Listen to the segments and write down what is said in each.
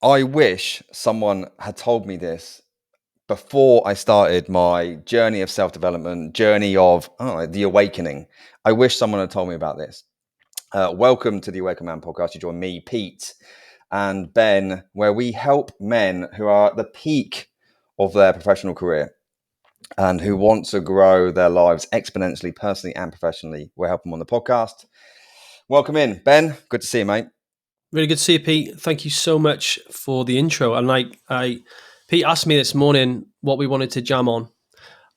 I wish someone had told me this before I started my journey of self-development, journey of the awakening. I wish someone had told me about this. Welcome to the Awaken Man podcast. You join me, Pete, and Ben, where we help men who are at the peak of their professional career and who want to grow their lives exponentially, personally and professionally. We're helping them on the podcast. Welcome in, Ben. Good to see you, mate. Really good to see you, Pete. Thank you so much for the intro. And Pete asked me this morning what we wanted to jam on,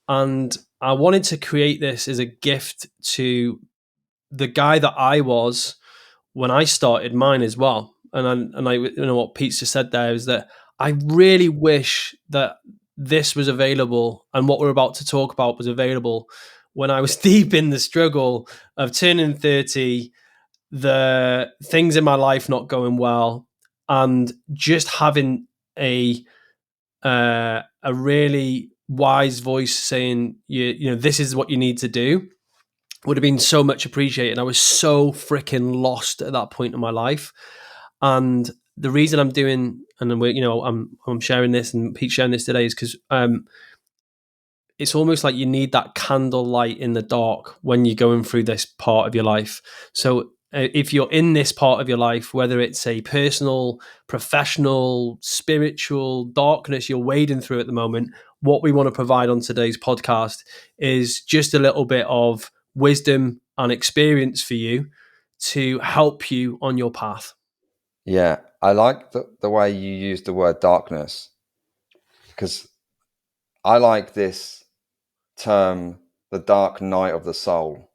and I wanted to create this as a gift to the guy that I was when I started mine as well. And I what Pete just said there is that I really wish that this was available and what we're about to talk about was available when I was deep in the struggle of turning 30, the things in my life not going well, and just having a really wise voice saying you know this is what you need to do would have been so much appreciated. I was so freaking lost at that point in my life, and the reason I'm doing and I'm sharing this and Pete sharing this today is because it's almost like you need that candlelight in the dark when you're going through this part of your life. So if you're in this part of your life, whether it's a personal, professional, spiritual darkness you're wading through at the moment, what we want to provide on today's podcast is just a little bit of wisdom and experience for you to help you on your path. Yeah, I like the way you use the word darkness, because I like this term, the dark night of the soul.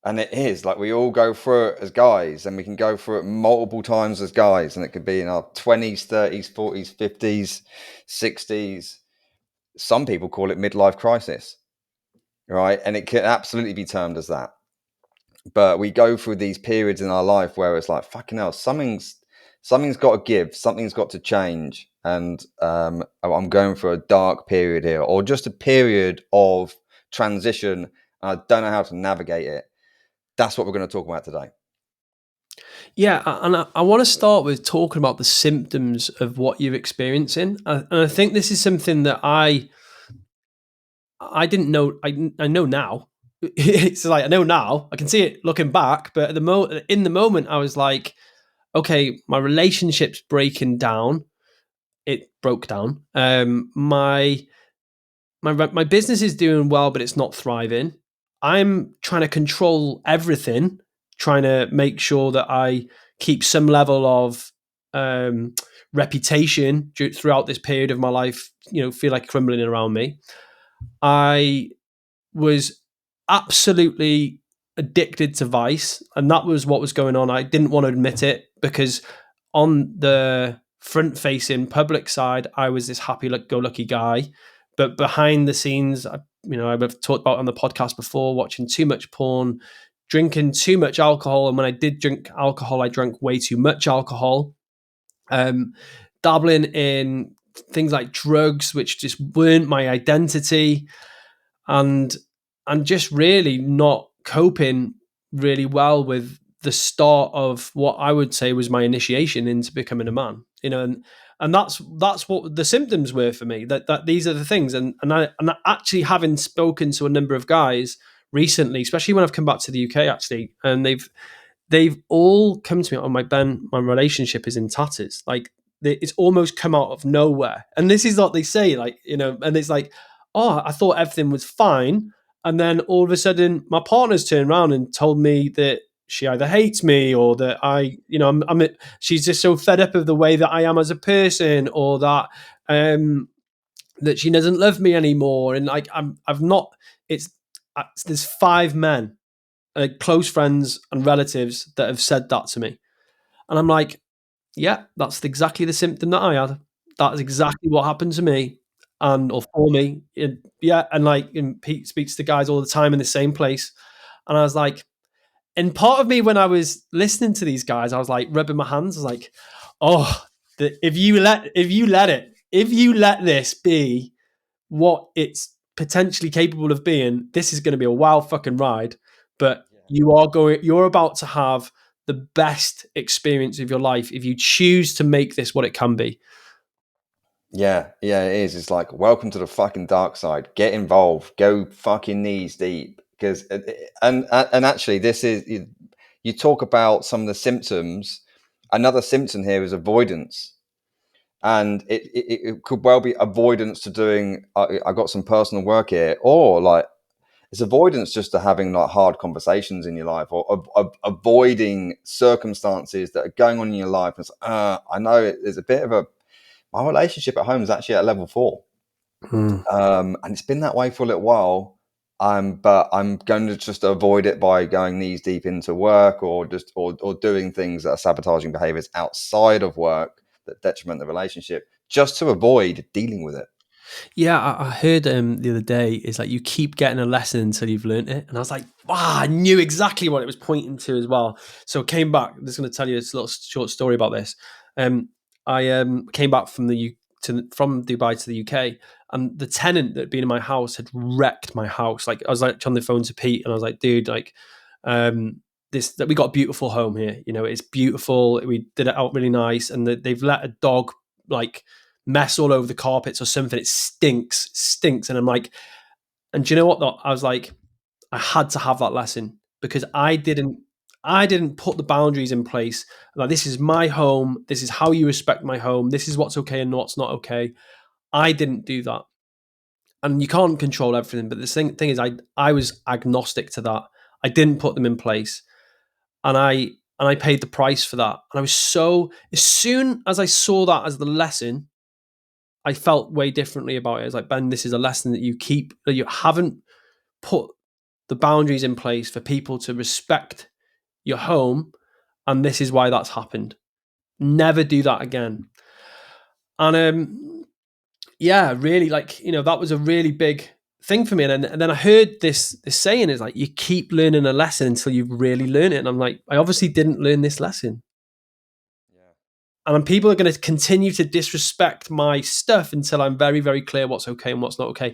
And it is like we all go through it as guys, and we can go through it multiple times as guys, and it could be in our 20s, 30s, 40s, 50s, 60s. Some people call it midlife crisis, right? And it can absolutely be termed as that. But we go through these periods in our life where it's like, fucking hell, something's got to give, something's got to change. And I'm going through a dark period here, or just a period of transition. And I don't know how to navigate it. That's what we're going to talk about today. Yeah, and I want to start with talking about the symptoms of what you're experiencing. And I think this is something that I didn't know. I know now. It's like I know now. I can see it looking back, but in the moment, I was like, okay, my relationship's breaking down. It broke down. My business is doing well, but it's not thriving. I'm trying to control everything, trying to make sure that I keep some level of reputation throughout this period of my life. Feel like crumbling around me. I was absolutely addicted to vice, and that was what was going on. I didn't want to admit it because on the front-facing public side, I was this happy-go-lucky guy, but behind the scenes, I've talked about on the podcast before, watching too much porn, drinking too much alcohol, and when I did drink alcohol, I drank way too much alcohol. Dabbling in things like drugs, which just weren't my identity, and just really not coping really well with the start of what I would say was my initiation into becoming a man. And that's what the symptoms were for me. That these are the things, and I actually, having spoken to a number of guys recently, especially when I've come back to the UK, actually, and they've all come to me on my relationship is in tatters. Like, it's almost come out of nowhere. And this is what they say, and it's like, oh, I thought everything was fine. And then all of a sudden my partner's turned around and told me that she either hates me, or that she's just so fed up of the way that I am as a person, or that that she doesn't love me anymore. And like, there's 5 men, close friends and relatives, that have said that to me. And I'm like, yeah, that's exactly the symptom that I had. That is exactly what happened to me, or for me. And Pete speaks to guys all the time in the same place. And I was like, and part of me, when I was listening to these guys, I was like rubbing my hands. I was like, oh, if you let this be what it's potentially capable of being, this is going to be a wild fucking ride. But you're about to have the best experience of your life if you choose to make this what it can be. Yeah, it is. It's like, welcome to the fucking dark side. Get involved. Go fucking knees deep. Because and actually, this is you talk about some of the symptoms. Another symptom here is avoidance, and it could well be avoidance to doing. I got some personal work here, or like it's avoidance just to having like hard conversations in your life, or avoiding circumstances that are going on in your life. It's, I know there's a bit of a my relationship at home is actually at level 4. And it's been that way for a little while. But I'm going to just avoid it by going knees deep into work, or just or doing things that are sabotaging behaviors outside of work that detriment the relationship, just to avoid dealing with it. Yeah, I heard the other day is like you keep getting a lesson until you've learned it, and I was like, wow, I knew exactly what it was pointing to as well. So I came back. I'm just going to tell you this little short story about this. I came back from from Dubai to the UK, and the tenant that had been in my house had wrecked my house. Like I was like on the phone to Pete, and I was like, dude, like this that we got a beautiful home here. You know, it's beautiful. We did it out really nice, and they've let a dog like mess all over the carpets or something. It stinks. And I'm like, and do you know what? I was like, I had to have that lesson because I didn't put the boundaries in place. Like, this is my home. This is how you respect my home. This is what's okay and what's not okay. I didn't do that. And you can't control everything. But the thing is, I was agnostic to that. I didn't put them in place. And I paid the price for that. And I was as soon as I saw that as the lesson, I felt way differently about it. It's like, Ben, this is a lesson that you haven't put the boundaries in place for people to respect your home. And this is why that's happened. Never do that again. And yeah, really, like, that was a really big thing for me. And then I heard this saying is like, you keep learning a lesson until you really learn it. And I'm like, I obviously didn't learn this lesson. And people are going to continue to disrespect my stuff until I'm very, very clear what's okay and what's not okay.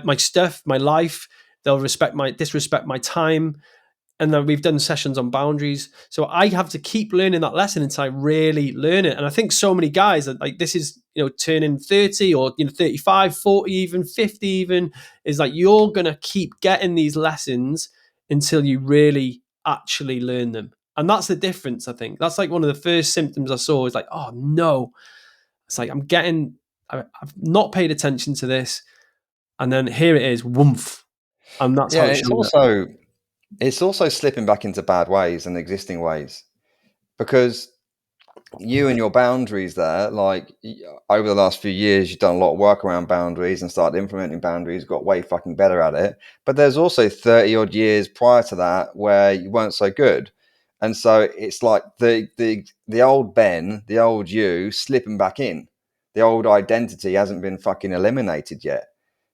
My stuff, my life, they'll disrespect my time. And then we've done sessions on boundaries. So I have to keep learning that lesson until I really learn it. And I think so many guys are like, this is, turning 30 or, 35, 40, even 50 even, is like, you're going to keep getting these lessons until you really actually learn them. And that's the difference, I think. That's like one of the first symptoms I saw is like, oh no. It's like, I've not paid attention to this. And then here it is, woomph. And that's how it shows up. It's also slipping back into bad ways and existing ways, because you and your boundaries there, like over the last few years, you've done a lot of work around boundaries and started implementing boundaries, got way fucking better at it. But there's also 30 odd years prior to that where you weren't so good. And so it's like the old Ben, the old you slipping back in. The old identity hasn't been fucking eliminated yet.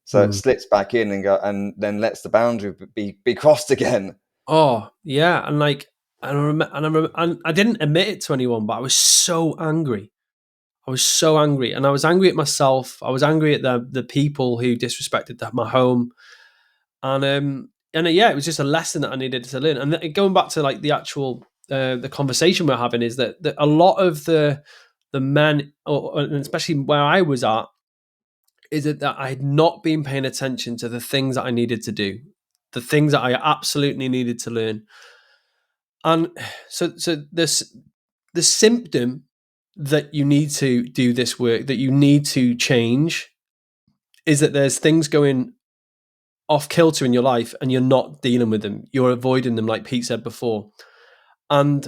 So it slips back in and then lets the boundary be crossed again. Oh yeah, and like, and I didn't admit it to anyone, but I was so angry. I was so angry, and I was angry at myself. I was angry at the people who disrespected my home, and yeah, it was just a lesson that I needed to learn. And going back to like the actual the conversation we're having is that a lot of the men, and especially where I was at, is that I had not been paying attention to the things that I needed to do, the things that I absolutely needed to learn. And so this the symptom that you need to do this work, that you need to change, is that there's things going off kilter in your life and you're not dealing with them. You're avoiding them, like Pete said before. And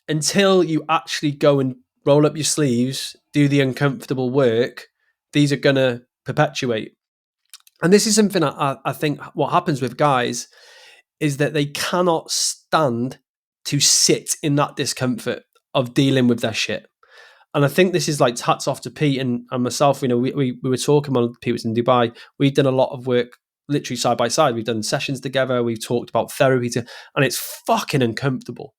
until you actually go and roll up your sleeves, do the uncomfortable work, these are going to perpetuate. And this is something I think what happens with guys is that they cannot stand to sit in that discomfort of dealing with their shit. And I think this is like hats off to Pete and myself. We were talking while Pete was in Dubai. We've done a lot of work literally side by side. We've done sessions together. We've talked about therapy, and it's fucking uncomfortable.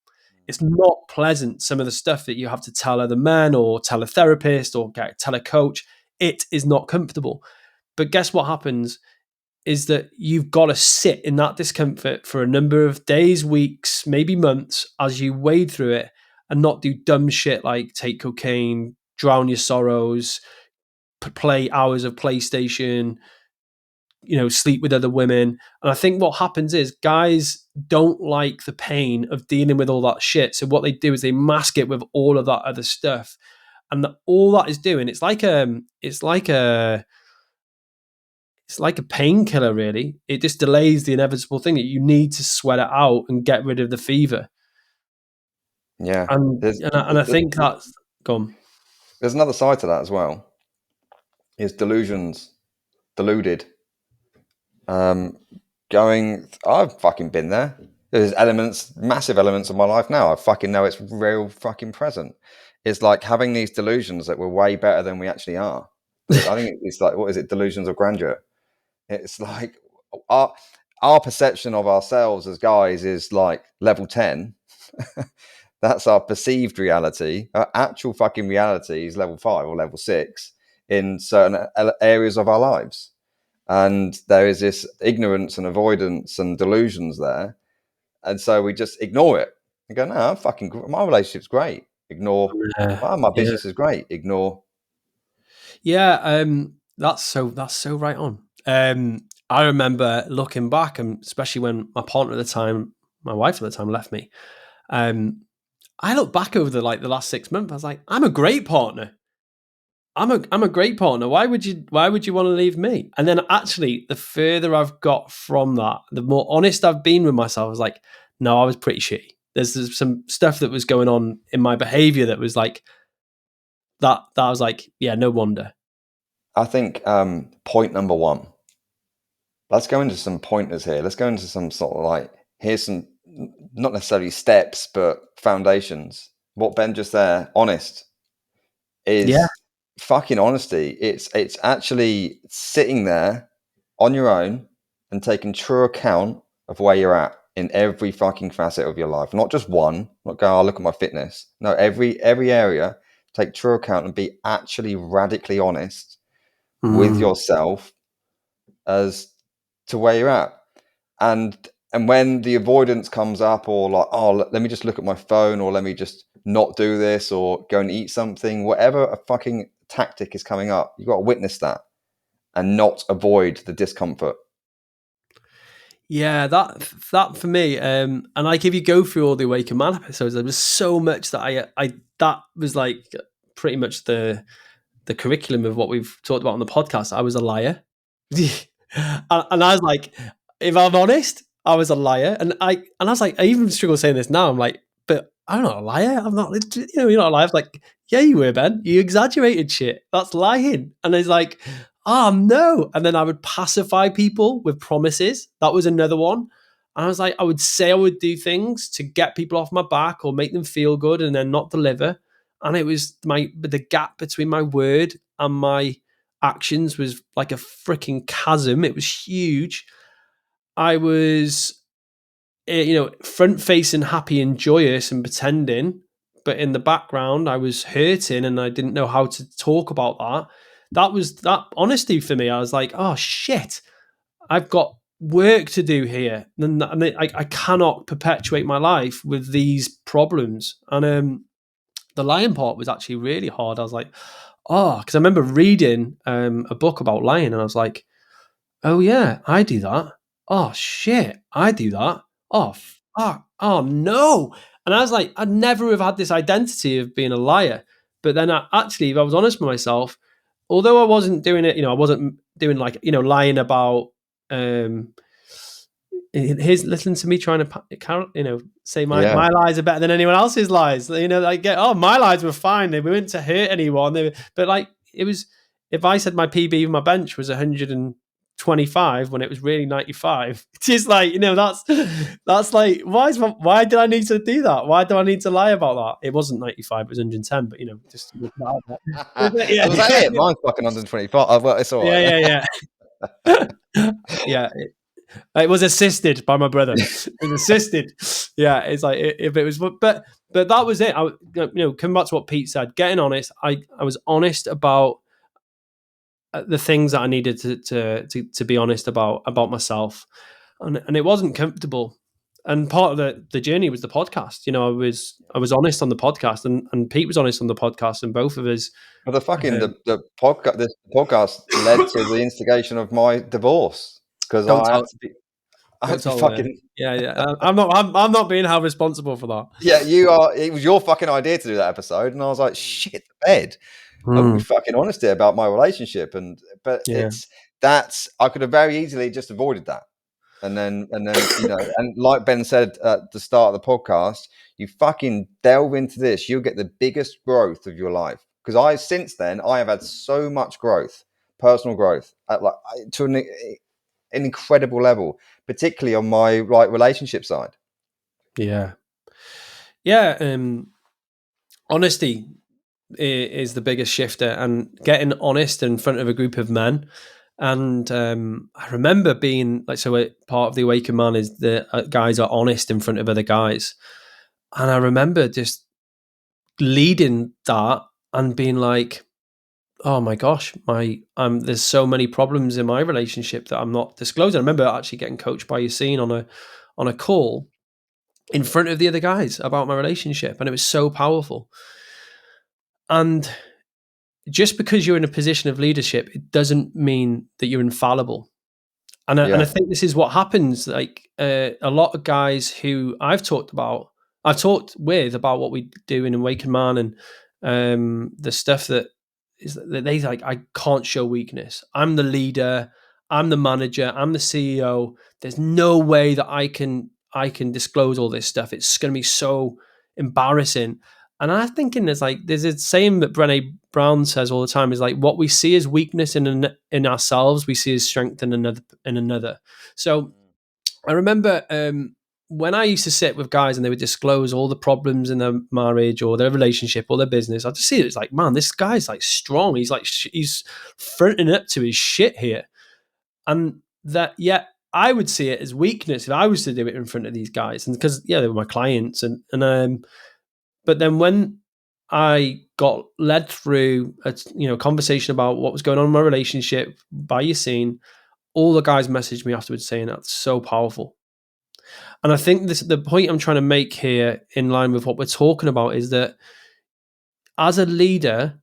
It's not pleasant, some of the stuff that you have to tell other men or tell a therapist or tell a coach. It is not comfortable. But guess what happens? is that you've got to sit in that discomfort for a number of days, weeks, maybe months as you wade through it, and not do dumb shit like take cocaine, drown your sorrows, play hours of PlayStation, sleep with other women. And I think what happens is guys don't like the pain of dealing with all that shit. So what they do is they mask it with all of that other stuff. And all that is doing, it's like a painkiller, really. It just delays the inevitable thing that you need to sweat it out and get rid of the fever. Yeah. And I think that's gone. There's another side to that as well. Is delusions, deluded. I've fucking been there. There's massive elements of my life now. I fucking know it's real fucking present. It's like having these delusions that we're way better than we actually are. I think it's like, what is it? Delusions of grandeur. It's like our perception of ourselves as guys is like level 10. That's our perceived reality. Our actual fucking reality is level 5 or level 6 in certain areas of our lives. And there is this ignorance and avoidance and delusions there. And so we just ignore it and go, no, my relationship's great. Ignore, my business is great. Ignore. Yeah, that's so right on. I remember looking back, and especially when my partner at the time, my wife at the time, left me. I look back over the last 6 months. I was like, I'm a great partner. I'm a great partner. Why would you want to leave me? And then actually, the further I've got from that, the more honest I've been with myself. I was like, no, I was pretty shitty. There's some stuff that was going on in my behavior that was like that. I was like, yeah, no wonder. I think point number 1. Let's go into some pointers here. Let's go into some sort of like, here's some, not necessarily steps, but foundations. What Ben just there, honest, is fucking honesty. It's actually sitting there on your own and taking true account of where you're at in every fucking facet of your life. Not just one, not go, look at my fitness. No, every area, take true account and be actually radically honest with yourself as to where you're at. And when the avoidance comes up, or like, let me just look at my phone, or let me just not do this, or go and eat something, whatever a fucking tactic is coming up, you've got to witness that and not avoid the discomfort. Yeah, that for me, and like if you go through all the Awakened Man episodes, there was so much that I that was like pretty much the curriculum of what we've talked about on the podcast. I was a liar. And I was like, if I'm honest, I was a liar. And I was like, I even struggle saying this now. I'm like, but I'm not a liar. I'm not, you're not a liar. I was like, yeah, you were, Ben. You exaggerated shit. That's lying. And it's like, oh no. And then I would pacify people with promises. That was another one. And I was like, I would say I would do things to get people off my back or make them feel good and then not deliver. And it was the gap between my word and my actions was like a freaking chasm. It was huge. I was, front facing, happy and joyous and pretending, but in the background, I was hurting and I didn't know how to talk about that. That was that honesty for me. I was like, oh shit, I've got work to do here, and I cannot perpetuate my life with these problems. And the lying part was actually really hard. I was like, because I remember reading a book about lying, and I was like, oh yeah, I do that. Oh shit, I do that. Oh fuck. Oh no. And I was like, I'd never have had this identity of being a liar. But then actually, if I was honest with myself, although I wasn't doing it, I wasn't doing like, lying about, here's listen to me trying to, say my lies are better than anyone else's lies. My lies were fine. They weren't to hurt anyone. But like, it was, if I said my PB of my bench was 125 when it was really 95, it's just like, that's like, why did I need to do that? Why do I need to lie about that? It wasn't 95, it was 110, but just yeah. Was that it? Mine's fucking 125. Well, it's all right. Yeah. It was assisted by my brother. It was assisted. Yeah, it's like if it was, but that was it. Coming back to what Pete said, getting honest. I was honest about the things that I needed to be honest about myself, and it wasn't comfortable. And part of the journey was the podcast. You know, I was honest on the podcast, and Pete was honest on the podcast, and both of us. But the podcast, this podcast led to the instigation of my divorce because Don't I tell. had to Don't tell. fucking Yeah. I'm not being held responsible for that. yeah. You are. It was your fucking idea to do that episode, and I was like, shit, the bed. I'm be fucking honest here about my relationship, but that's I could have very easily just avoided that. And then you know, and like Ben said at the start of the podcast, you fucking delve into this, you'll get the biggest growth of your life. Because since then I have had so much growth, personal growth, to an incredible level, particularly on my relationship side. Yeah. Honesty is the biggest shifter, and getting honest in front of a group of men. And I remember being part of the Awakened Man is the guys are honest in front of other guys. And I remember just leading that and being like, oh my gosh, there's so many problems in my relationship that I'm not disclosing. I remember actually getting coached by Yassine on a call in front of the other guys about my relationship. And it was so powerful. And just because you're in a position of leadership, it doesn't mean that you're infallible. And I think this is what happens. Like a lot of guys who I've talked with about what we do in Awakened Man and the stuff that they like, I can't show weakness. I'm the leader. I'm the manager. I'm the CEO. There's no way that I can disclose all this stuff. It's going to be so embarrassing. And I'm thinking there's a saying that Brené Brown says all the time is like, what we see as weakness in ourselves, we see as strength in another. So I remember when I used to sit with guys and they would disclose all the problems in their marriage or their relationship or their business, I'd just see it as like, man, this guy's like strong. He's fronting up to his shit here. And that, I would see it as weakness if I was to do it in front of these guys. And because, they were my clients. But then when I got led through a conversation about what was going on in my relationship by Yassine, all the guys messaged me afterwards saying that's so powerful. And I think the point I'm trying to make here, in line with what we're talking about, is that as a leader,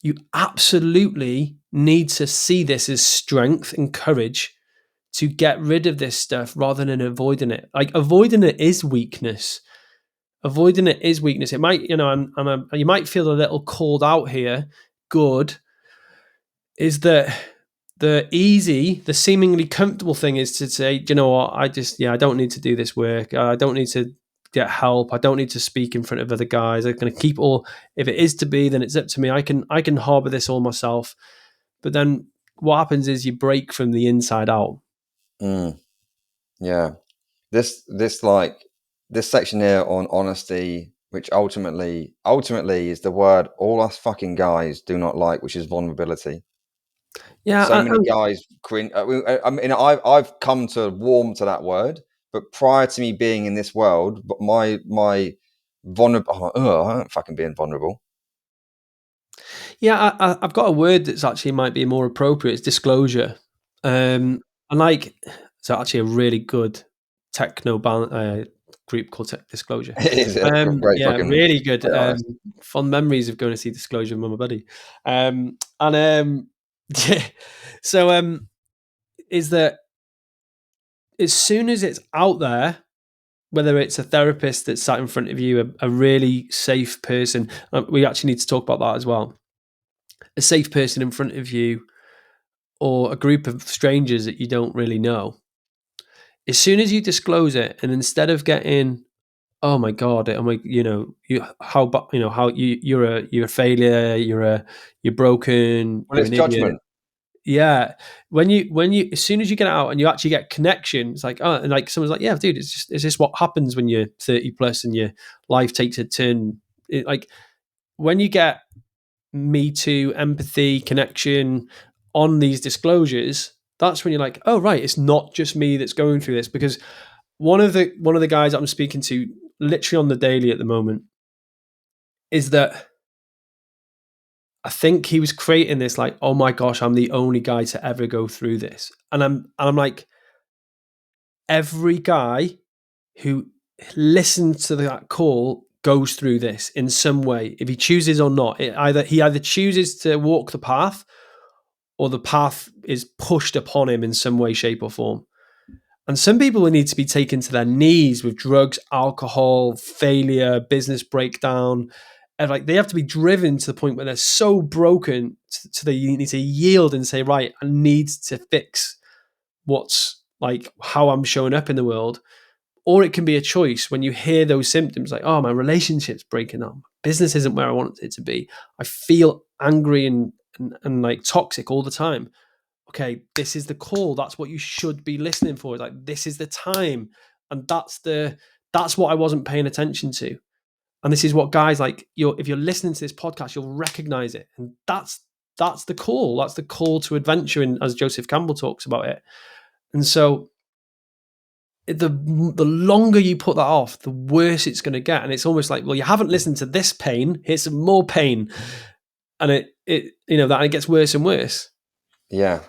you absolutely need to see this as strength and courage to get rid of this stuff rather than avoiding it. Like, avoiding it is weakness. It might, you might feel a little called out here. Good. Is that the seemingly comfortable thing is to say, you know what, I don't need to do this work. I don't need to get help. I don't need to speak in front of other guys. I'm going to keep if it is to be, then it's up to me. I can harbor this all myself. But then what happens is you break from the inside out. Yeah. This section here on honesty, which ultimately is the word all us fucking guys do not like, which is vulnerability. Yeah, so many guys cringe. I mean, I've come to warm to that word, but prior to me being in this world, but my vulnerable. I don't fucking being vulnerable. Yeah, I've got a word that's actually might be more appropriate. It's disclosure. And it's actually a really good techno group called Disclosure. Really good. Fond memories of going to see Disclosure with my buddy. So is that as soon as it's out there, whether it's a therapist that's sat in front of you, a really safe person, we actually need to talk about that as well. A safe person in front of you, or a group of strangers that you don't really know. As soon as you disclose it, and instead of getting, oh my god, I'm like, you're a failure, you're broken, well, it's you're judgment. Yeah, when you as soon as you get it out and you actually get connection, it's like, oh, and like someone's like, yeah, dude, it's just what happens when you're 30 plus and your life takes a turn. Like when you get me too, empathy, connection on these disclosures, that's when you're like, oh right, it's not just me that's going through this. Because one of the guys that I'm speaking to literally on the daily at the moment is that I think he was creating this like, oh my gosh, I'm the only guy to ever go through this. And I'm like, every guy who listens to that call goes through this in some way. If he chooses or not, he either chooses to walk the path, or the path is pushed upon him in some way, shape, or form. And some people will need to be taken to their knees with drugs, alcohol, failure, business breakdown. And like they have to be driven to the point where they're so broken to they need to yield and say, right, I need to fix what's like how I'm showing up in the world. Or it can be a choice when you hear those symptoms like, oh, my relationship's breaking up. Business isn't where I want it to be. I feel angry and like toxic all the time. Okay, this is the call. That's what you should be listening for. Like, this is the time. And that's what I wasn't paying attention to. And this is what guys like, if you're listening to this podcast, you'll recognize it. And that's the call. That's the call to adventure. And as Joseph Campbell talks about it. And so the longer you put that off, the worse it's going to get. And it's almost like, well, you haven't listened to this pain. Here's some more pain. And it that it gets worse and worse. Yeah.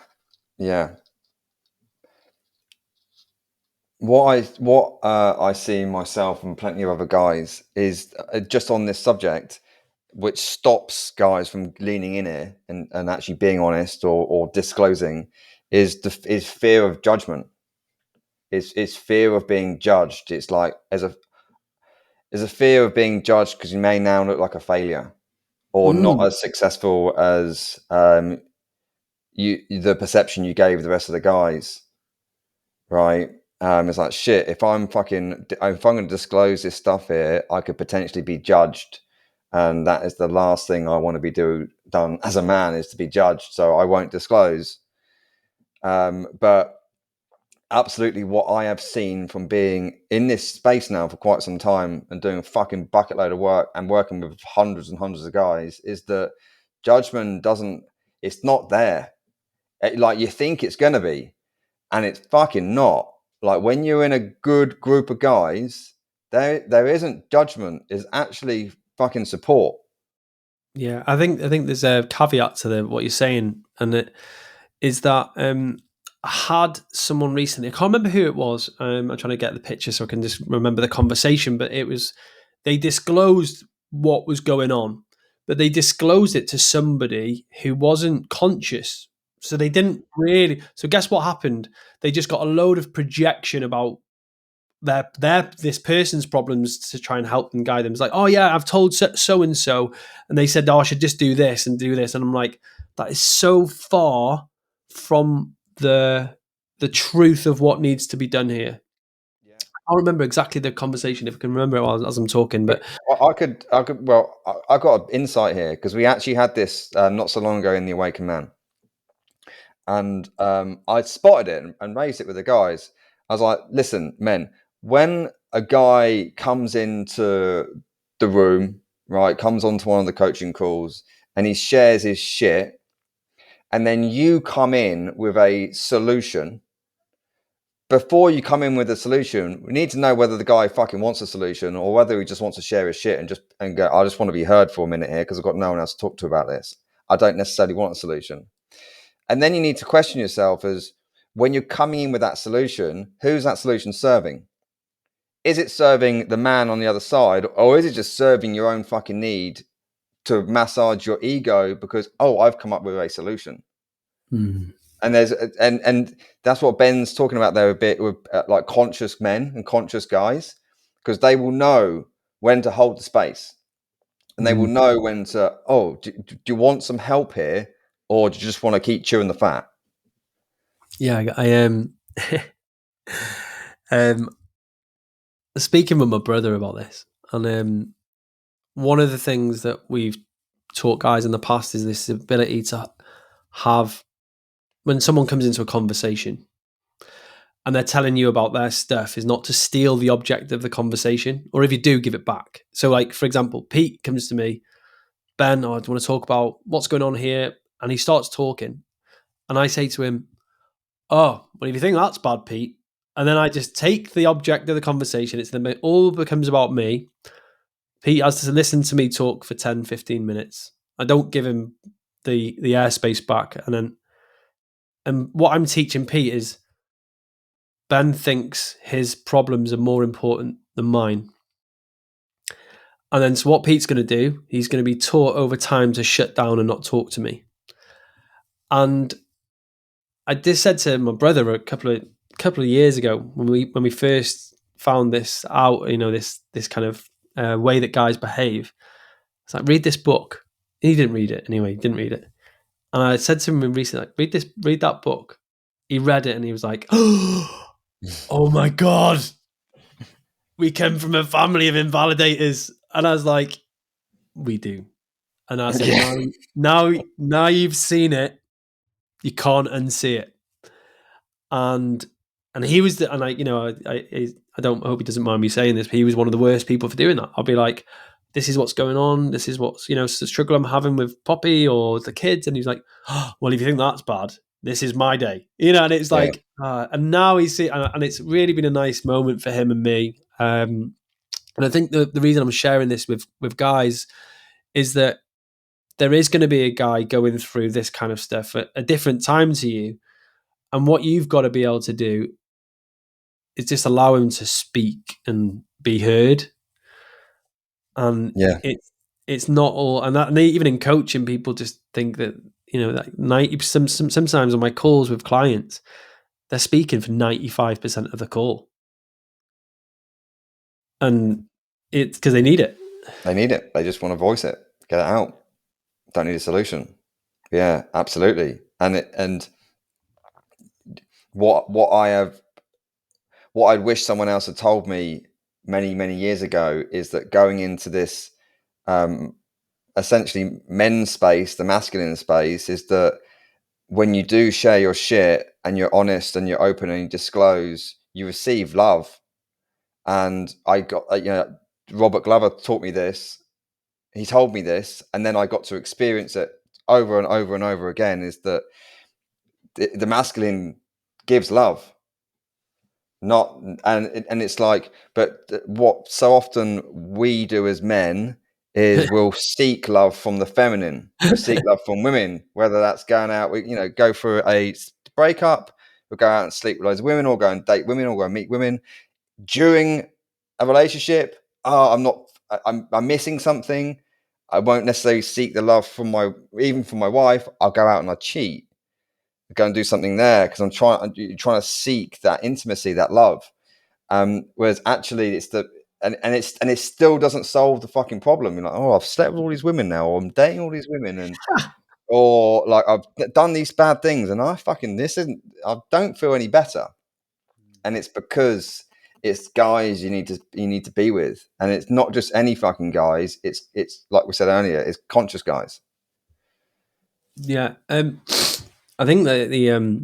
What I see myself and plenty of other guys is just on this subject, which stops guys from leaning in here and actually being honest or disclosing, is fear of judgment. It's fear of being judged. It's like there's a fear of being judged because you may now look like a failure or not as successful as the perception you gave the rest of the guys, right? It's like, shit, if I'm going to disclose this stuff here, I could potentially be judged, and that is the last thing I want to be done as a man, is to be judged. So I won't disclose. But absolutely, what I have seen from being in this space now for quite some time and doing a fucking bucket load of work and working with hundreds and hundreds of guys is that judgment it's not there. Like, you think it's going to be, and it's fucking not. Like, when you're in a good group of guys, there isn't judgment. It's actually fucking support. Yeah, I think there's a caveat to what you're saying, and it is that I had someone recently. I can't remember who it was. I'm trying to get the picture so I can just remember the conversation. But they disclosed what was going on, but they disclosed it to somebody who wasn't conscious. So they didn't really. So guess what happened? They just got a load of projection about this person's problems to try and help and guide them. It's like, oh yeah, I've told so and so, and they said, oh, I should just do this and do this, and I'm like, that is so far from the truth of what needs to be done here. Yeah. I don't remember exactly the conversation, if I can remember it as I'm talking, but I could. Well, I got an insight here because we actually had this not so long ago in the Awakened Man, and I spotted it and raised it with the guys. I was like, listen, men, when a guy comes into the room, right, comes onto one of the coaching calls and he shares his shit, and then you come in with a solution, before you come in with a solution, we need to know whether the guy fucking wants a solution or whether he just wants to share his shit and go, I just want to be heard for a minute here because I've got no one else to talk to about this. I don't necessarily want a solution. And then you need to question yourself as, when you're coming in with that solution, who's that solution serving? Is it serving the man on the other side, or is it just serving your own fucking need to massage your ego because, oh, I've come up with a solution? And and that's what Ben's talking about there a bit with like conscious men and conscious guys, because they will know when to hold the space, and they will know when to, oh, do you want some help here, or do you just want to keep chewing the fat? Yeah, I am. Speaking with my brother about this, and one of the things that we've taught guys in the past is this ability to have, when someone comes into a conversation and they're telling you about their stuff, is not to steal the object of the conversation, or if you do, give it back. So like, for example, Pete comes to me, Ben, I want to talk about what's going on here. And he starts talking and I say to him, oh, well, if you think that's bad, Pete, and then I just take the object of the conversation, it all becomes about me. Pete has to listen to me talk for 10, 15 minutes. I don't give him the airspace back. And what I'm teaching Pete is Ben thinks his problems are more important than mine. And then so what Pete's going to do, he's going to be taught over time to shut down and not talk to me. And I just said to my brother a couple of years ago when we first found this out, this kind of way that guys behave. It's like, read this book. He didn't read it anyway. He didn't read it. And I said to him recently, like, read that book. He read it and he was like, oh my God, we came from a family of invalidators. And I was like, we do. And I said, now you've seen it, you can't unsee it. And he was, I hope he doesn't mind me saying this, but he was one of the worst people for doing that. I'll be like, this is what's going on. This is what's, the struggle I'm having with Poppy or the kids. And he's like, oh, well, if you think that's bad, this is my day, and it's like, and now he's see, and it's really been a nice moment for him and me. And I think the reason I'm sharing this with guys is that there is going to be a guy going through this kind of stuff at a different time to you. And what you've got to be able to do is just allow him to speak and be heard. And it's not all, and even in coaching, people just think that, like 90%, sometimes on my calls with clients, they're speaking for 95% of the call. And it's because they need it. They need it. They just want to voice it, get it out. Don't need a solution. Yeah, absolutely. And what I'd wish someone else had told me many, many years ago is that going into this essentially men's space, the masculine space, is that when you do share your shit and you're honest and you're open and you disclose, you receive love. And I got, Robert Glover taught me this. He told me this, and then I got to experience it over and over and over again, is that the masculine gives love. And it's like, but what so often we do as men is we'll seek love from the feminine. We'll seek love from women, whether that's going out, go for a breakup, we'll go out and sleep with loads of women, or go and date women, or go and meet women. During a relationship, I'm missing something. I won't necessarily seek the love from my wife. I'll go out and I'll cheat. I'll go and do something there because I'm trying to seek that intimacy, that love. Whereas actually it's and it still doesn't solve the fucking problem. You're like, oh, I've slept with all these women now, or I'm dating all these women, and or like I've done these bad things, and I don't feel any better. And it's because it's guys you need to be with, and it's not just any fucking guys. It's like we said earlier, it's conscious guys. Yeah, I think that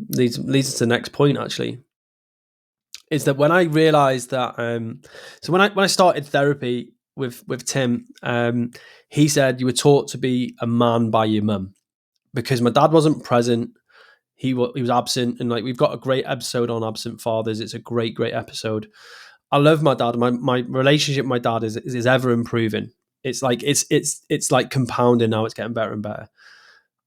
leads us to the next point actually. Is that when I realized that, so when I started therapy with Tim, he said you were taught to be a man by your mum, because my dad wasn't present. He was absent, and like we've got a great episode on absent fathers. It's a great episode. I love my dad. My relationship with my dad is ever improving. It's like it's like compounding now. It's getting better and better.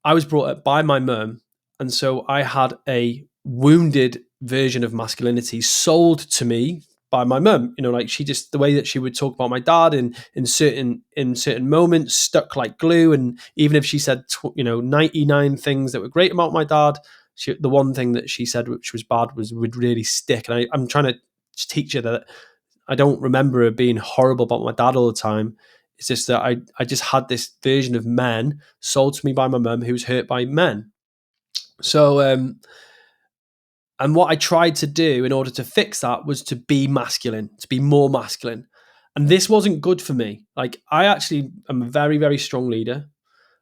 I was brought up by my mum, and so I had a wounded version of masculinity sold to me by my mum. Like she just, the way that she would talk about my dad in certain moments stuck like glue. And even if she said 99 things that were great about my dad, the one thing that she said which was bad would really stick. And I'm trying to teach her that I don't remember her being horrible about my dad all the time. It's just that I just had this version of men sold to me by my mum who was hurt by men. So, and what I tried to do in order to fix that was to be masculine, to be more masculine. And this wasn't good for me. Like, I actually am a very, very strong leader.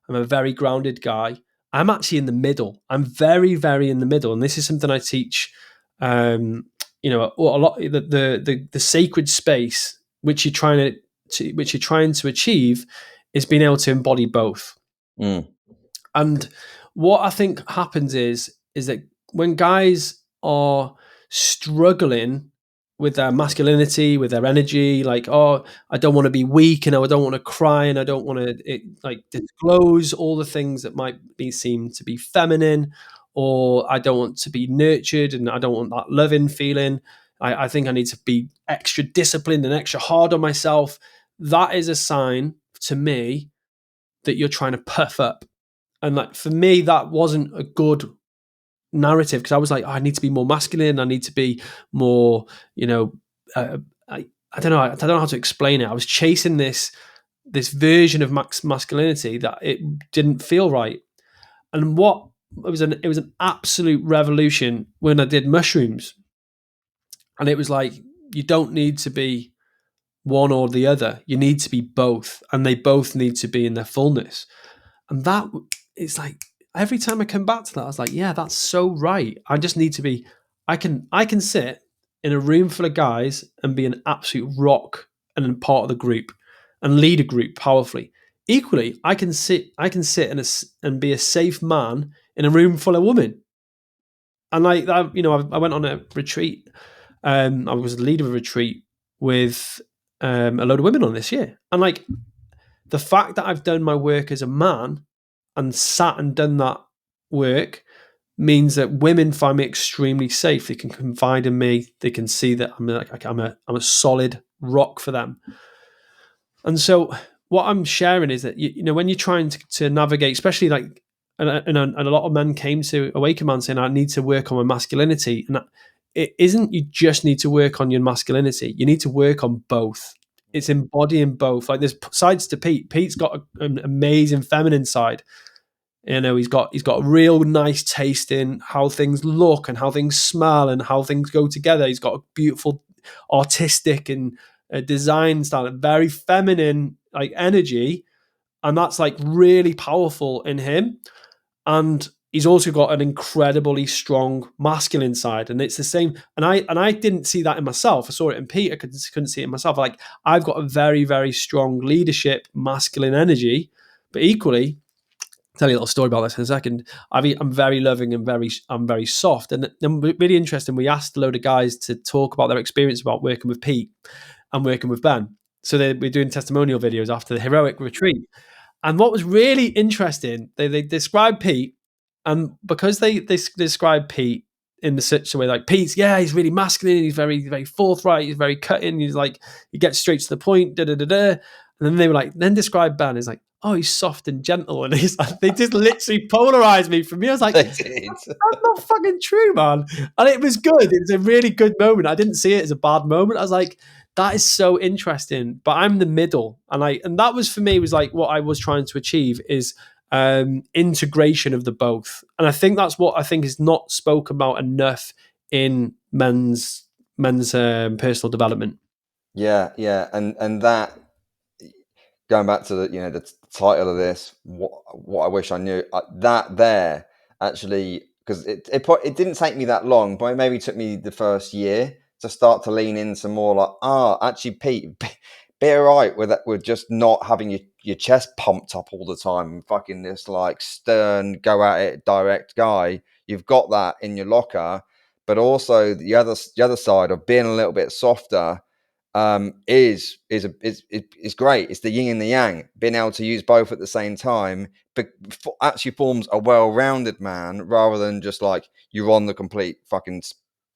I'm a very grounded guy. I'm actually in the middle. I'm very, very in the middle. And this is something I teach, a lot, the sacred space, which you're trying to achieve, is being able to embody both. Mm. And what I think happens is that when guys are struggling their masculinity, with their energy, like, oh, I don't want to be weak, and I don't want to cry, and I don't want to like disclose all the things that might be seen to be feminine, or I don't want to be nurtured, and I don't want that loving feeling. I think I need to be extra disciplined and extra hard on myself. That is a sign to me that you're trying to puff up. And like for me, that wasn't a good narrative, because I was like, oh, I need to be more masculine. I need to be more, I don't know. I don't know how to explain it. I was chasing this version of masculinity that it didn't feel right. And what it was an absolute revolution when I did mushrooms. And it was like, you don't need to be one or the other. You need to be both, and they both need to be in their fullness. And that, it's like, every time I come back to that, I was like, yeah, that's so right. I just need to be, I can sit in a room full of guys and be an absolute rock and part of the group and lead a group powerfully. Equally, I can sit and be a safe man in a room full of women. And like that, I went on a retreat. I was the leader of a retreat with a load of women on this year. And like, the fact that I've done my work as a man and sat and done that work means that women find me extremely safe. They can confide in me. They can see that I'm a solid rock for them. And so what I'm sharing is that, when you're trying to navigate, especially like, and a lot of men came to Awaken Man saying, I need to work on my masculinity. And it isn't, you just need to work on your masculinity. You need to work on both. It's embodying both. Like, there's sides to Pete. Pete's got an amazing feminine side. He's got a real nice taste in how things look and how things smell and how things go together. He's got a beautiful artistic and design style, very feminine like energy, and that's like really powerful in him. And he's also got an incredibly strong masculine side, and it's the same. And I didn't see that in myself. I saw it in Pete. I couldn't see it in myself. Like, I've got a very, very strong leadership, masculine energy, but equally, I'll tell you a little story about this in a second. I'm very loving and I'm very soft. And really interesting, we asked a load of guys to talk about their experience about working with Pete and working with Ben. So we're doing testimonial videos after the heroic retreat. And what was really interesting, they described Pete, and because they described Pete in such a way, like, Pete's, yeah, he's really masculine, he's very, very forthright, he's very cutting, he's like, he gets straight to the point, da da da da. And then they were like, then describe Ben as like, oh, he's soft and gentle, and he's like, they just literally polarized me from me. I was like, that's not fucking true, man. And it was good. It was a really good moment. I didn't see it as a bad moment. I was like, that is so interesting. But I'm the middle, and that was, for me, was like what I was trying to achieve is integration of the both. And I think that's what I think is not spoken about enough in men's personal development. Yeah, and that, going back to the title of this, what I wish I knew, that there actually, because it didn't take me that long, but it maybe took me the first year to start to lean into more like, actually, Pete, be alright with just not having your chest pumped up all the time, fucking this like stern, go at it, direct guy. You've got that in your locker, but also the other side of being a little bit softer is great. It's the yin and the yang. Being able to use both at the same time, but actually forms a well-rounded man, rather than just like you're on the complete fucking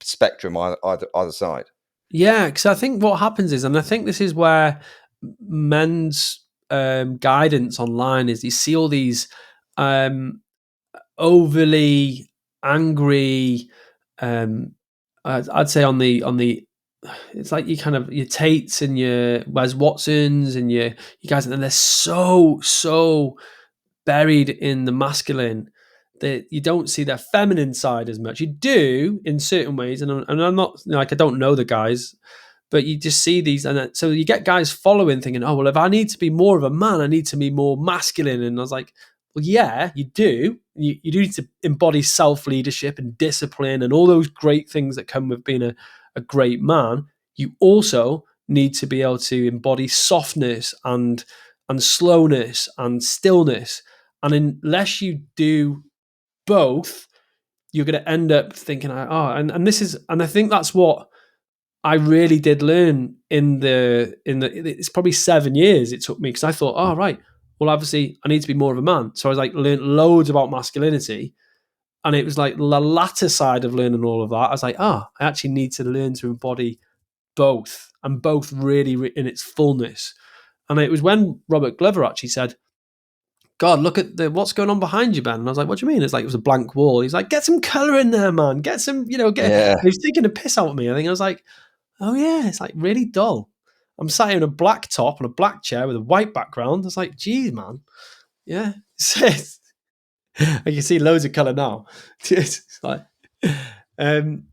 spectrum either side. Yeah, because I think what happens is, and I think this is where men's guidance online is, you see all these overly angry, I'd say on the it's like your Tates and your Wes Watsons and you guys, and they're so buried in the masculine that you don't see their feminine side as much. You do in certain ways, and I'm not like, I don't know the guys, but you just see these, and so you get guys following, thinking, oh, well, if I need to be more of a man, I need to be more masculine. And I was like, well, yeah, you do. You do need to embody self-leadership and discipline and all those great things that come with being a great man. You also need to be able to embody softness and slowness and stillness. And unless you do both, you're going to end up thinking, and this is, and I think that's what I really did learn it's probably 7 years it took me, because I thought, oh right, well obviously I need to be more of a man. So I was like learned loads about masculinity, and it was like the latter side of learning all of that. I was like, I actually need to learn to embody both, and both really in its fullness. And it was when Robert Glover actually said, God, look at what's going on behind you, Ben. And I was like, what do you mean? It's like it was a blank wall. He's like, get some color in there, man. Get some, Yeah. He was taking a piss out of me. I think I was like, oh yeah, it's like really dull. I'm sat here in a black top on a black chair with a white background. I was like, geez, man. Yeah. I can see loads of color now. It's like,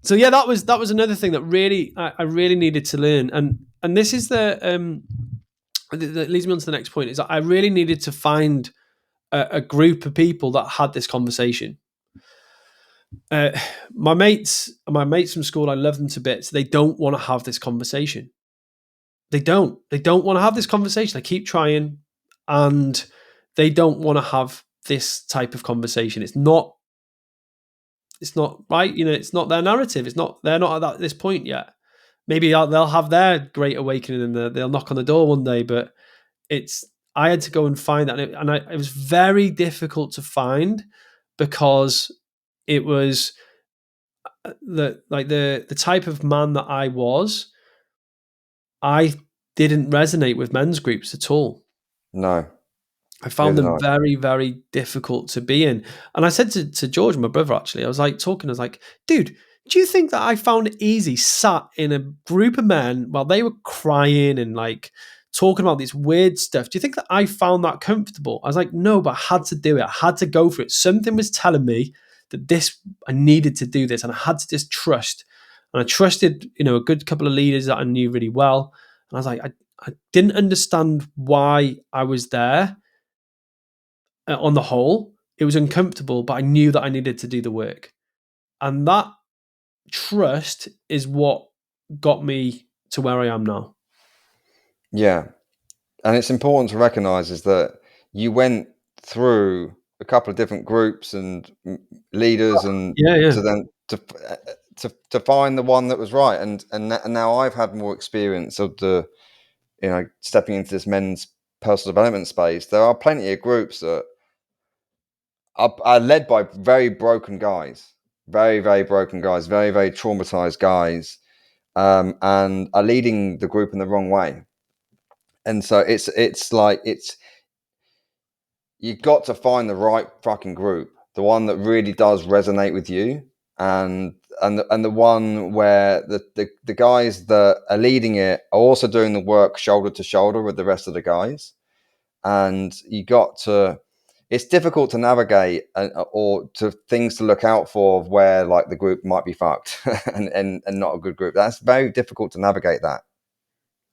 so yeah, that was another thing that really I really needed to learn. And this is that leads me on to the next point, is that I really needed to find a group of people that had this conversation. My mates from school, I love them to bits. They don't want to have this conversation. They don't want to have this conversation. I keep trying, and they don't want to have this type of conversation. It's not right. It's not their narrative. They're not at this point yet. Maybe they'll have their great awakening and they'll knock on the door one day, but I had to go and find that. And it was very difficult to find, because it was the type of man that I was. I didn't resonate with men's groups at all. No. I found them very, very difficult to be in. And I said to George, my brother, actually, I was like, dude, do you think that I found it easy sat in a group of men while they were crying and like talking about this weird stuff? Do you think that I found that comfortable? I was like, no, but I had to do it. I had to go for it. Something was telling me that I needed to do this, and I had to just trust. And I trusted, a good couple of leaders that I knew really well. And I was like, I didn't understand why I was there. On the whole, it was uncomfortable, but I knew that I needed to do the work. And that trust is what got me to where I am now. Yeah. And it's important to recognize is that you went through a couple of different groups and leaders, and to then to find the one that was right. And now I've had more experience of stepping into this men's personal development space. There are plenty of groups that are led by very broken guys, very, very broken guys, very, very traumatized guys, and are leading the group in the wrong way. And so you've got to find the right fucking group, the one that really does resonate with you, and the one where the guys that are leading it are also doing the work shoulder to shoulder with the rest of the guys. And it's difficult to navigate or to things to look out for where like the group might be fucked and not a good group. That's very difficult to navigate that.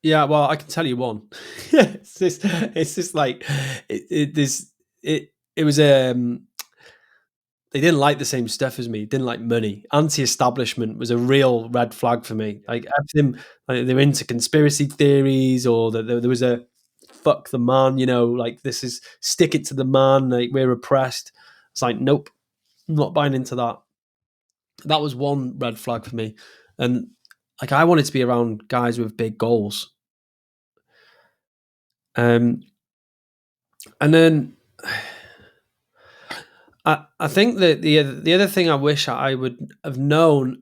Yeah, well, I can tell you one. It's just like it was they didn't like the same stuff as me. Didn't like money. Anti-establishment was a real red flag for me. Like everything, like they were into conspiracy theories, or that there was a fuck the man. Like this is stick it to the man. Like we're oppressed. It's like nope, I'm not buying into that. That was one red flag for me, and like I wanted to be around guys with big goals. And then I think that the other thing I wish I would have known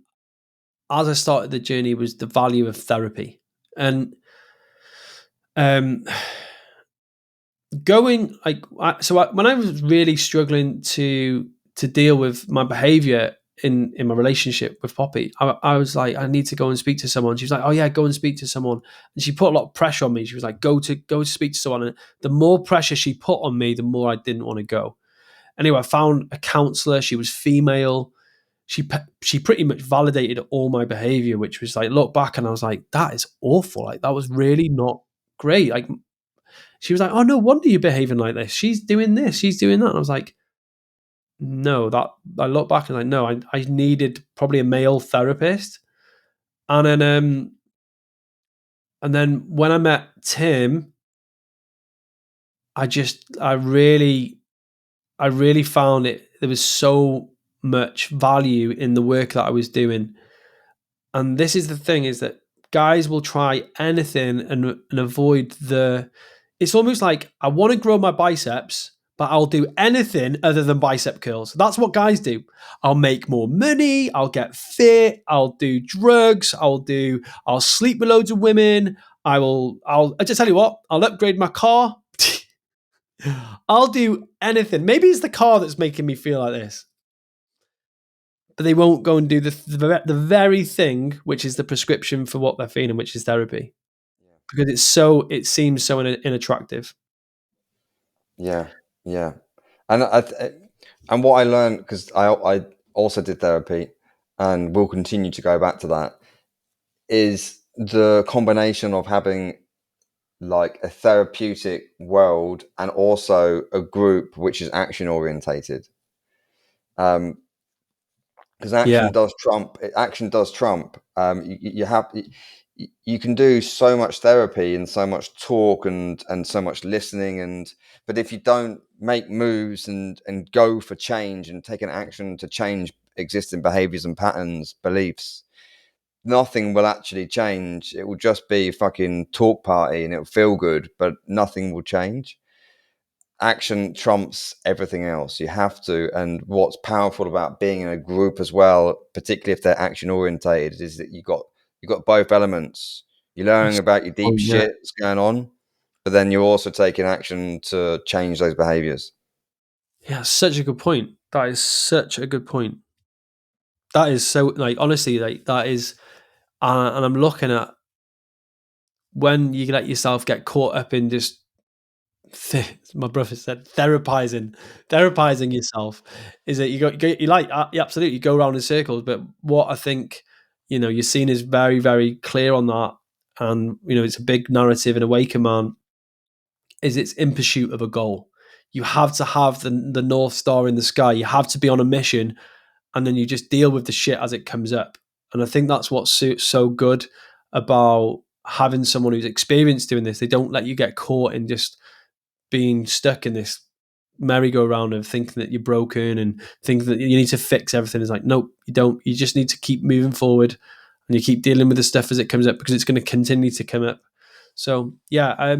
as I started the journey was the value of therapy. And when I was really struggling to deal with my behavior in my relationship with Poppy, I was like, I need to go and speak to someone. She was like, oh yeah, go and speak to someone. And she put a lot of pressure on me. She was like, go to speak to someone. And the more pressure she put on me, the more I didn't want to go. Anyway, I found a counselor. She was female. She pretty much validated all my behavior, which was like, look back and I was like, that is awful. Like that was really not great. Like she was like, oh, no wonder you're behaving like this. She's doing this. She's doing that. And I was like, no, I look back and like, no, I needed probably a male therapist. And then when I met Tim, I really found it. There was so much value in the work that I was doing. And this is the thing, is that guys will try anything and avoid it's almost like, I want to grow my biceps, but I'll do anything other than bicep curls. That's what guys do. I'll make more money. I'll get fit. I'll do drugs. I'll sleep with loads of women. I just tell you what, I'll upgrade my car. I'll do anything. Maybe it's the car that's making me feel like this. But they won't go and do the very thing which is the prescription for what they're feeling, which is therapy, because it seems so unattractive. Yeah, and and what I learned, because I also did therapy, and will continue to go back to that, is the combination of having like a therapeutic world and also a group which is action orientated. Because action does trump. You can do so much therapy and so much talk and so much listening, but if you don't make moves and go for change and take an action to change existing behaviors and patterns, beliefs, nothing will actually change. It will just be a fucking talk party and it'll feel good, but nothing will change. Action trumps everything else. You have to. And what's powerful about being in a group as well, particularly if they're action orientated, is that you got both elements. You're learning about your deep shit that's going on, but then you're also taking action to change those behaviors. Yeah, such a good point. That is such a good point. That is so, like, honestly, like, that is, and I'm looking at when you let yourself get caught up in just, my brother said, therapizing yourself, is that you like, you absolutely go around in circles. But what I think, you're seen is very, very clear on that. And, it's a big narrative in Awaken Man, is it's in pursuit of a goal. You have to have the North Star in the sky. You have to be on a mission, and then you just deal with the shit as it comes up. And I think that's what's so good about having someone who's experienced doing this. They don't let you get caught in just being stuck in this merry-go-round of thinking that you're broken and thinking that you need to fix everything. It's like, nope, you don't. You just need to keep moving forward, and you keep dealing with the stuff as it comes up, because it's going to continue to come up. So yeah,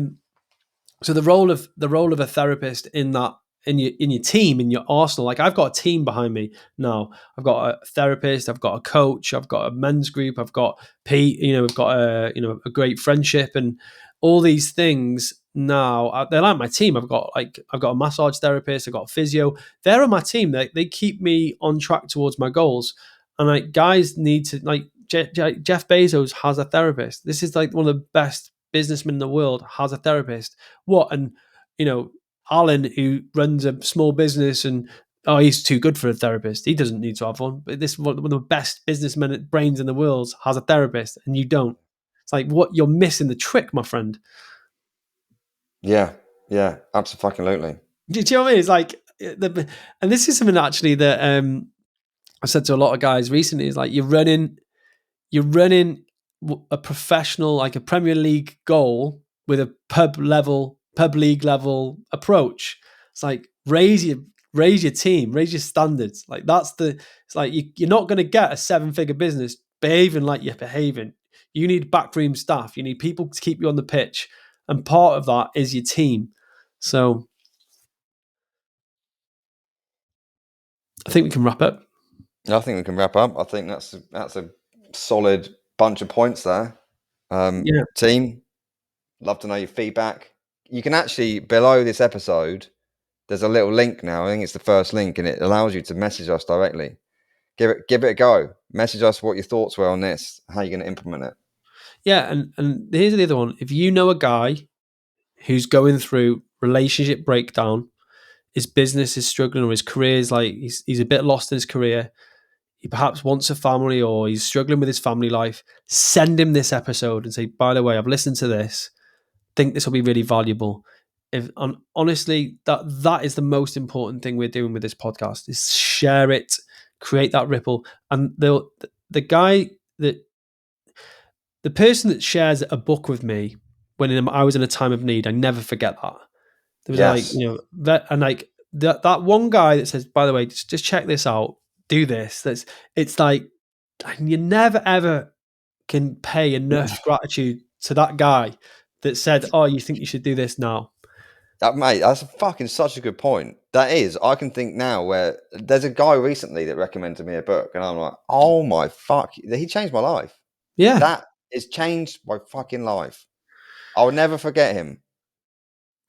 so the role of a therapist in your team, in your arsenal, like, I've got a team behind me now. I've got a therapist, I've got a coach, I've got a men's group, I've got Pete, we've got a great friendship, and all these things now, they're like my team. I've got a massage therapist, I've got a physio. They're on my team. They keep me on track towards my goals. And like, guys need to, like, Jeff Bezos has a therapist. This is like one of the best businessmen in the world, has a therapist. And Alan, who runs a small business, and he's too good for a therapist. He doesn't need to have one. But this one of the best businessmen brains in the world has a therapist, and you don't. It's like, what, you're missing the trick, my friend. Yeah, absolutely. Do you know what I mean? It's like, and this is something actually that I said to a lot of guys recently. Is like, you're running a professional, like a Premier League goal, with a pub league level approach. It's like, raise your team, raise your standards. Like, it's like, you're not going to get a 7-figure business behaving like you're behaving. You need backroom staff. You need people to keep you on the pitch. And part of that is your team. So I think we can wrap up. I think we can wrap up. I think that's a solid bunch of points there. Team, love to know your feedback. You can actually, below this episode, there's a little link now. I think it's the first link, and it allows you to message us directly. Give it a go. Message us what your thoughts were on this, how you're going to implement it. Yeah, and here's the other one. If you know a guy who's going through relationship breakdown, his business is struggling, or his career is like, he's a bit lost in his career, he perhaps wants a family, or he's struggling with his family life, send him this episode and say, by the way, I've listened to this, think this will be really valuable. Honestly, that is the most important thing we're doing with this podcast, is share it, create that ripple. And the person that shares a book with me when I was in a time of need, I never forget that. There was that one guy that says, by the way, just check this out, do this. It's like, you never ever can pay enough gratitude to that guy that said, "Oh, you think you should do this now?" Mate, that's fucking such a good point. That is, I can think now where there's a guy recently that recommended me a book, and I'm like, oh my fuck, he changed my life. Yeah, That has changed my fucking life. I'll never forget him.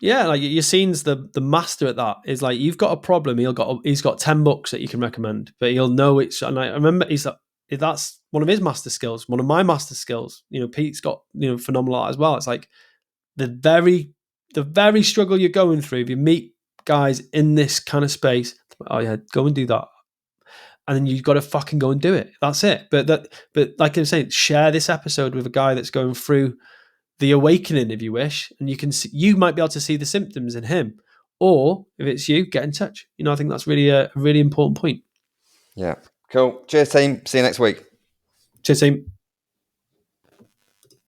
yeah. Like Yassine's the master at that. Is like, you've got a problem. He's got 10 books that you can recommend, but he'll know it's. And I remember he's like, that's one of his master skills. One of my master skills. Pete's got phenomenal art as well. It's like the very struggle you're going through. If you meet guys in this kind of space, oh yeah, go and do that. And then you've got to fucking go and do it. That's it. But like I'm saying, share this episode with a guy that's going through the awakening, if you wish, and you might be able to see the symptoms in him. Or if it's you, get in touch. I think that's really a really important point. Yeah. Cool. Cheers, team. See you next week. Cheers, team.